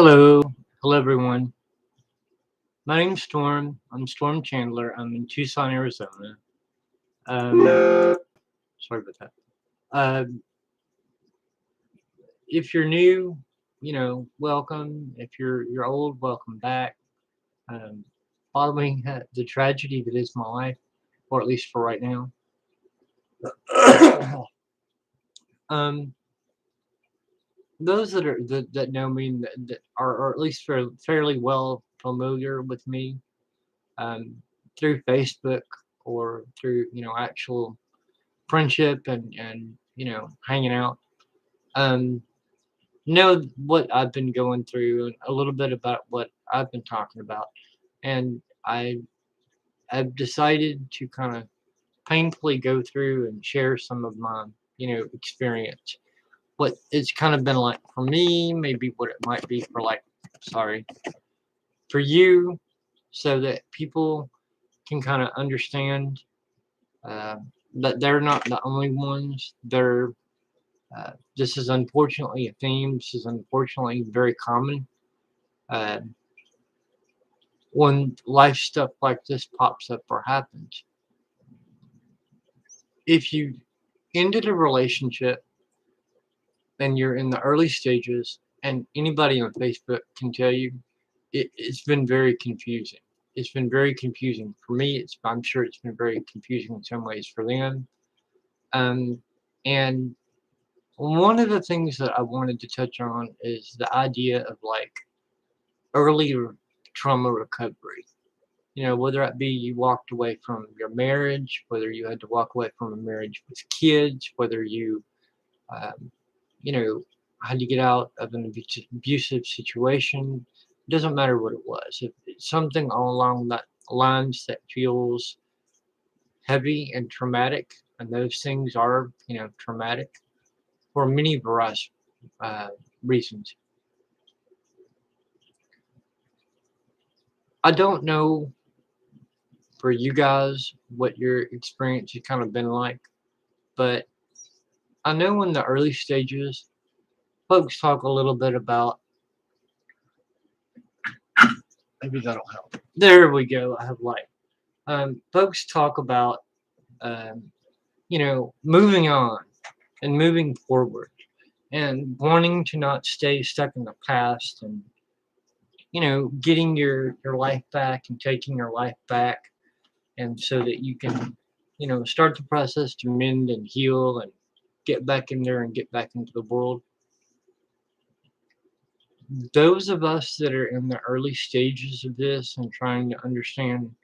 Hello, hello everyone. My name's Storm. I'm Storm Chandler. I'm in Tucson, Arizona. Sorry about that. Um, if you're new, welcome. If you're old, welcome back. Um, Following the tragedy that is my life, or at least for right now. um, those that know me that are or at least fairly well familiar with me um, through Facebook or through actual friendship and hanging out. Um, know what I've been going through and a little bit about what I've been talking about, and I've decided to kind of painfully go through and share some of my experience. What it's kind of been like for me, maybe what it might be for sorry, for you, so that people can kind of understand uh, that they're not the only ones. This is unfortunately a theme. This is unfortunately very common uh, when life stuff like this pops up or happens. If you ended a relationship and you're in the early stages, and anybody on Facebook can tell you, it's been very confusing. It's been very confusing for me. I'm sure it's been very confusing in some ways for them. Um, and one of the things that I wanted to touch on is the idea of early trauma recovery. Whether that be you walked away from your marriage, whether you had to walk away from a marriage with kids, whether you, um, you know, had to get out of an abusive situation. It doesn't matter what it was. If it's something all along that lines that feels heavy and traumatic, and those things are, traumatic for many various uh, reasons. I don't know for you guys what your experience has kind of been like, but I know in the early stages, folks talk a little bit about maybe that'll help. There we go. I have light. Folks talk about um, moving on and moving forward and wanting to not stay stuck in the past and getting your life back and taking your life back and so that you can start the process to mend and heal and get back in there and get back into the world. Those of us that are in the early stages of this and trying to understand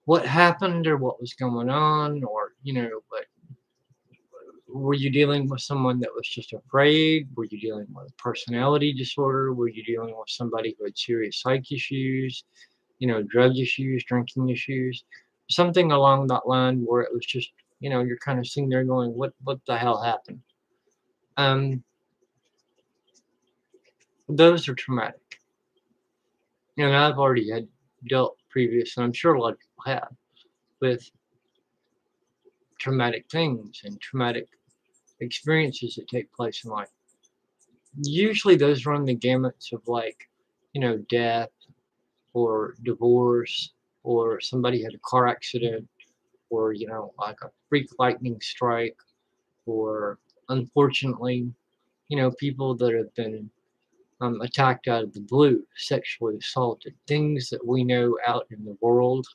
what happened or what was going on, or but were you dealing with someone that was just afraid? Were you dealing with a personality disorder? Were you dealing with somebody who had serious psych issues, drug issues, drinking issues, something along that line where it was just you're kind of sitting there going, what the hell happened? um those are traumatic, and I've already had dealt previous, and I'm sure a lot of people have, with traumatic things and traumatic experiences that take place in life. Usually those run the gamuts of death or divorce, or somebody had a car accident, or like a freak lightning strike, or unfortunately, people that have been attacked out of the blue, sexually assaulted, things that we know out in the world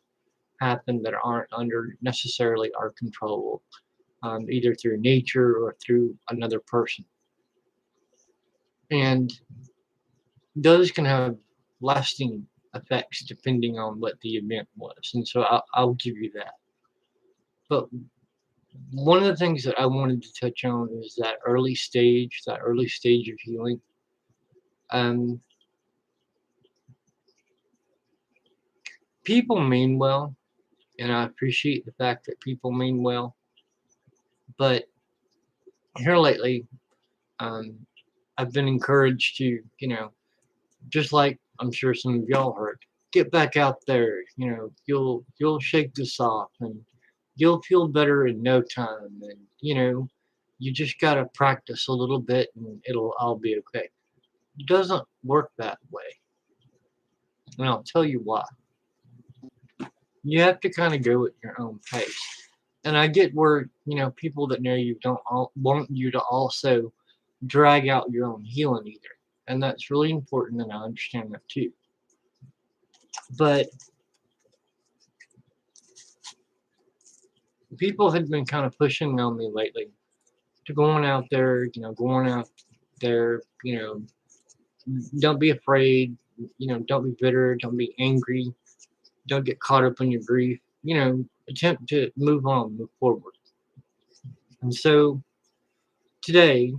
happen that aren't under necessarily our control, either through nature or through another person. And those can have lasting effects depending on what the event was. And so I'll give you that. But one of the things that I wanted to touch on is that early stage of healing. Um, People mean well, and I appreciate the fact that people mean well. But here lately, um, I've been encouraged to, just like I'm sure some of y'all heard, get back out there. You'll shake this off, and you'll feel better in no time. And you just gotta practice a little bit, and it'll all be okay. doesn't work that way. And I'll tell you why. You have to kind of go at your own pace. And I get where, people that know you don't want you to also drag out your own healing either. And that's really important, and I understand that too. But people had been kind of pushing on me lately to going out there, don't be afraid, don't be bitter, don't be angry, don't get caught up in your grief, attempt to move forward. And so today,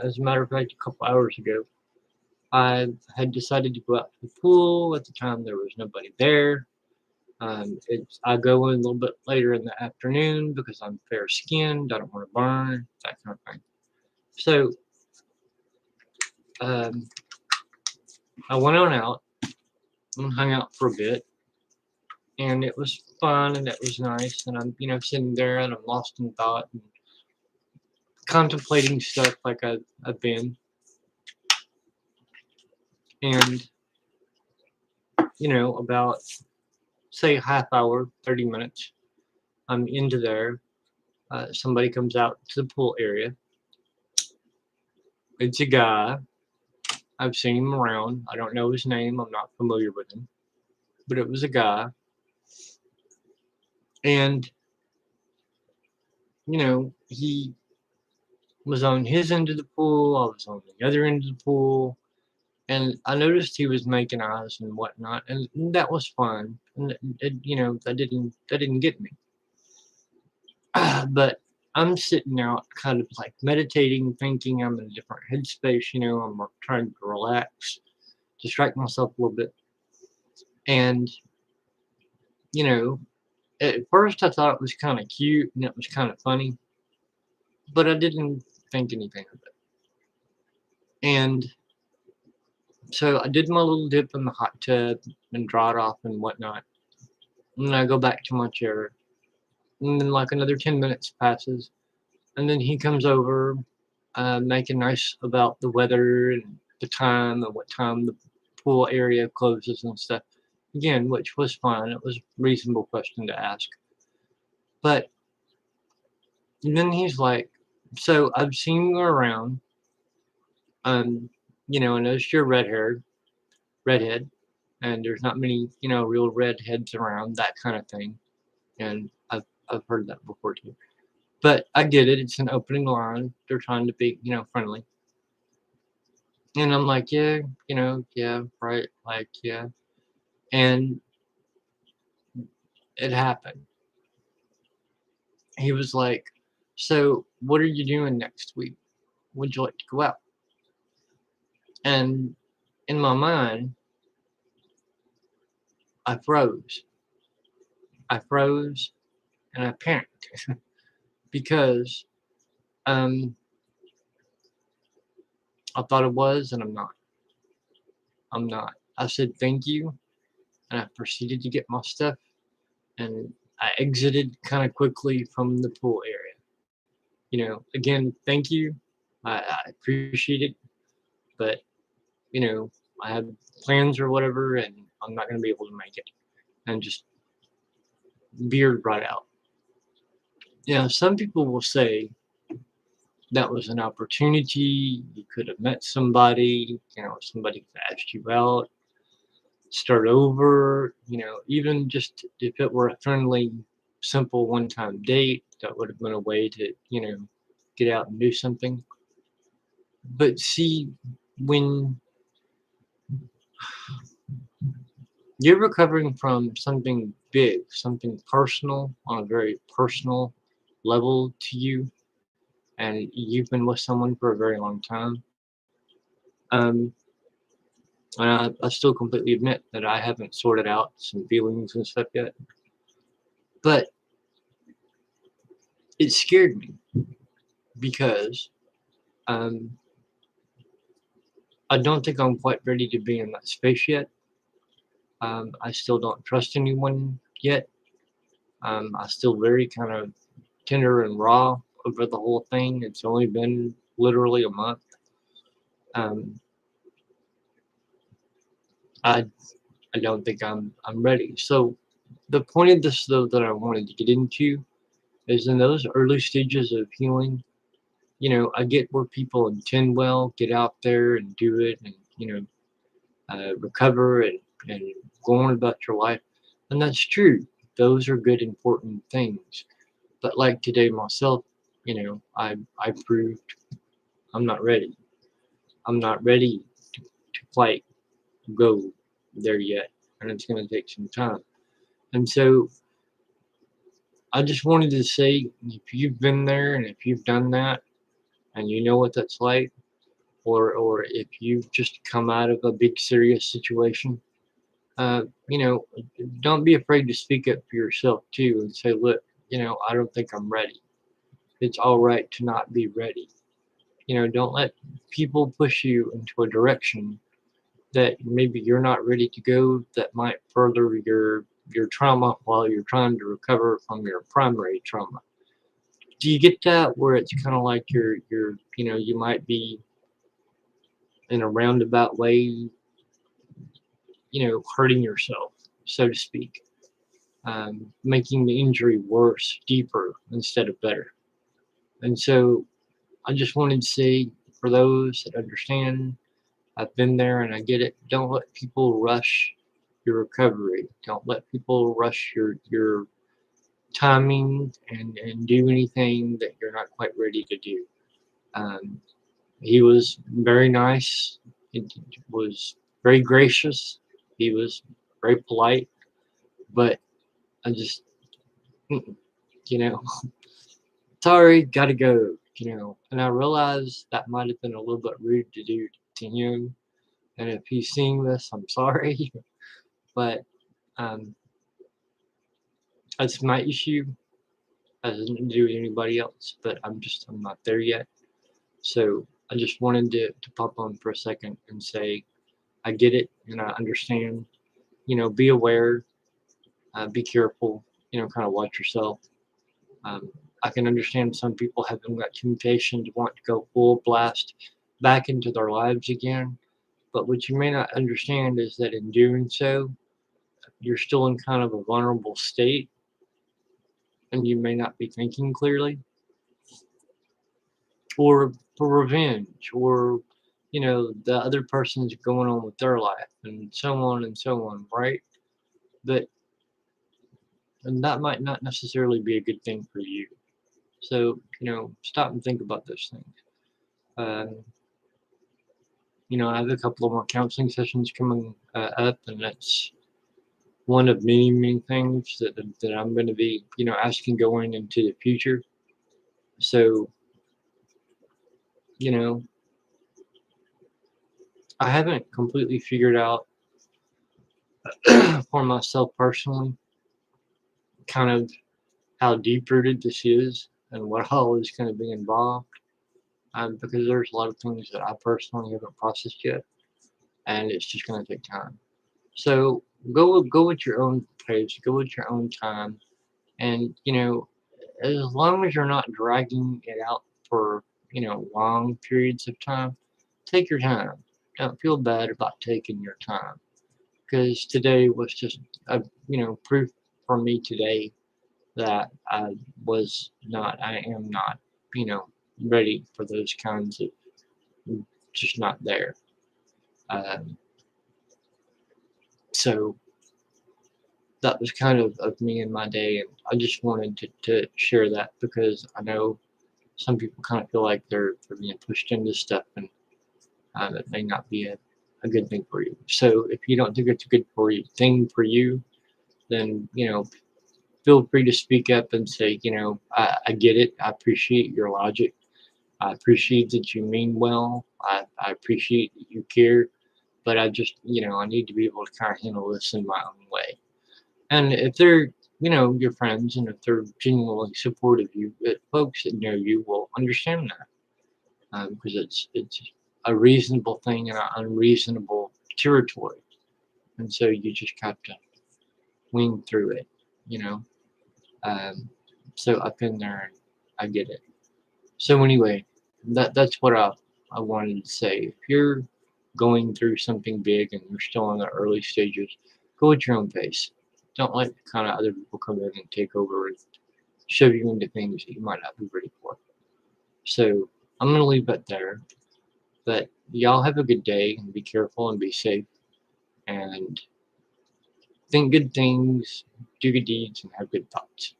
as a matter of fact, a couple hours ago, I had decided to go out to the pool. At the time, there was nobody there. I go in a little bit later in the afternoon because I'm fair skinned. I don't want to burn, that kind of thing. So um, I went on out and hung out for a bit, and it was fun and it was nice. And I'm, sitting there and I'm lost in thought and contemplating stuff like I've been. And, about say half hour, 30 minutes, I'm into there. Somebody comes out to the pool area. It's a guy. I've seen him around. I don't know his name. I'm not familiar with him. But it was a guy. And, he was on his end of the pool. I was on the other end of the pool. And I noticed he was making eyes and whatnot. And that was fine. And, that didn't get me. But I'm sitting out kind of like meditating, thinking I'm in a different headspace. I'm trying to relax, distract myself a little bit. And, you know, at first I thought it was kind of cute and it was kind of funny, but I didn't think anything of it. And so I did my little dip in the hot tub and dried off and whatnot. And then I go back to my chair. And then like another 10 minutes passes. And then he comes over, making nice about the weather and the time and what time the pool area closes and stuff. Again, which was fine. It was a reasonable question to ask. But then he's like, so I've seen you around. Um, I noticed you're redhead, and there's not many, real redheads around, that kind of thing. And I've heard that before too. But I get it. It's an opening line. They're trying to be, friendly. And I'm like, yeah, yeah, right, like, yeah. And it happened. He was like, so what are you doing next week? Would you like to go out? And in my mind, I froze. I froze and I panicked because um, I thought it was, and I'm not. I'm not. I said thank you, and I proceeded to get my stuff, and I exited kind of quickly from the pool area. Again, thank you. I appreciate it, but you know, I have plans or whatever, and I'm not going to be able to make it, and just veered right out. Some people will say that was an opportunity. You could have met somebody, somebody could have asked you out, start over, even just if it were a friendly, simple one time date, that would have been a way to, get out and do something. But see, when you're recovering from something big, something personal on a very personal level to you, and you've been with someone for a very long time, um, and I still completely admit that I haven't sorted out some feelings and stuff yet, but it scared me because um, I don't think I'm quite ready to be in that space yet. I still don't trust anyone yet. I still very kind of tender and raw over the whole thing. It's only been literally a month. Um, I I don't think I'm ready. So the point of this though that I wanted to get into is in those early stages of healing. I get where people intend well, get out there and do it, and recover and go on about your life, and that's true. Those are good, important things. But like today myself, I proved I'm not ready. I'm not ready to quite go there yet, and it's going to take some time. And so I just wanted to say, if you've been there and if you've done that, and you know what that's like, or if you've just come out of a big serious situation, uh, you know, don't be afraid to speak up for yourself too and say, look, I don't think I'm ready. It's all right to not be ready. Don't let people push you into a direction that maybe you're not ready to go, that might further your trauma while you're trying to recover from your primary trauma. Do you get that, where it's kind of like you might be in a roundabout way, hurting yourself, so to speak, making the injury worse, deeper instead of better. And so I just wanted to say, for those that understand, I've been there and I get it. Don't let people rush your recovery. Don't let people rush your timing and do anything that you're not quite ready to do. Um, he was very nice. He was very gracious. He was very polite, but I just, mm, you know, sorry, gotta go. And I realized that might have been a little bit rude to do to him. And if he's seeing this, I'm sorry, but um, that's my issue. That has nothing to do with anybody else. But I'm not there yet. So I just wanted to pop on for a second and say I get it and I understand. Be aware, be careful. Kind of watch yourself. Um, I can understand some people having that temptation to want to go full blast back into their lives again. But what you may not understand is that in doing so, you're still in kind of a vulnerable state and you may not be thinking clearly, or for revenge, or the other person's going on with their life, and so on, right? But and that might not necessarily be a good thing for you. So stop and think about those things. Um, I have a couple of more counseling sessions coming up, and that's one of many, many things that I'm going to be, asking going into the future. So, you know, I haven't completely figured out for myself personally kind of how deep rooted this is and what all is going to be involved. Because there's a lot of things that I personally haven't processed yet, and it's just going to take time. So go at your own pace, go at your own time, and as long as you're not dragging it out for long periods of time, take your time. Don't feel bad about taking your time, because today was just a proof for me today that I am not you know ready for those kinds of, just not there. Um, so that was kind of me and my day, and I just wanted to share that because I know some people kind of feel like they're being pushed into stuff, and that may not be a good thing for you. So if you don't think it's a good for you thing for you, then feel free to speak up and say, I get it. I appreciate your logic. I appreciate that you mean well. I appreciate that you care, but I just, I need to be able to kind of handle this in my own way. And if they're, your friends, and if they're genuinely supportive of you, folks that know you will understand that, because it's a reasonable thing in an unreasonable territory, and so you just have to wing through it, you know. Um, so I've been there, and I get it. So anyway, that's what I I wanted to say, if you're going through something big and you're still in the early stages, go at your own pace. Don't let kind of other people come in and take over and shove you into things that you might not be ready for. So I'm gonna leave it there. But y'all have a good day and be careful and be safe and think good things, do good deeds, and have good thoughts.